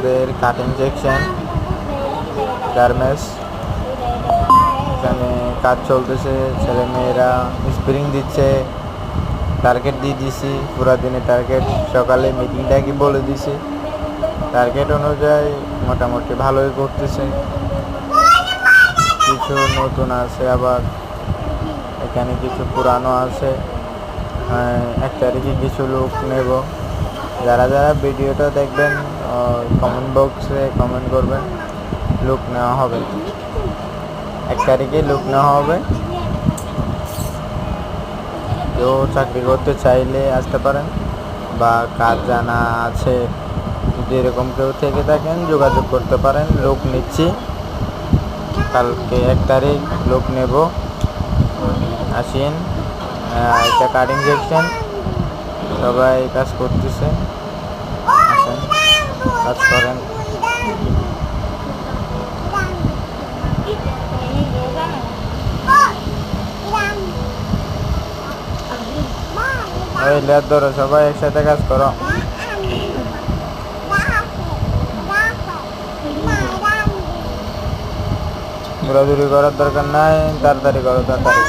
আমাদের cutting section garments. এখানে কাজ চলতেছে, ছেলে মেয়েরা স্প্রিং দিচ্ছে। টার্গেট দিয়ে দিছি, পুরা দিনে টার্গেট সকালে মিটিংটা কি বলে দিছি। টার্গেট অনুযায়ী মোটামুটি ভালোই করতেছে। কিছু নতুন আছে, আবার এখানে কিছু পুরানো আছে। 1 তারিখে কিছু লোক নেব। যারা যারা ভিডিওটা দেখবেন কমেন্ট বক্সে কমেন্ট করবেন, লোক নেওয়া হবে। 1 তারিখে লোক নেওয়া হবে। কেউ চাকরি করতে চাইলে আসতে পারেন, বা কাজ জানা আছে যদি এরকম কেউ থেকে থাকেন যোগাযোগ করতে পারেন। লোক নিচ্ছি, কালকে 1 তারিখ লোক নেব, আসেন। এটা কাটিং সেকশন, সবাই কাজ করতেছে, আসেন কাজ করেন। ওই লেট ধরো, সবাই একসাথে কাজ করো। দৌড়াদৌড়ি করার দরকার নাই, তাড়াতাড়ি করো, তাড়াতাড়ি।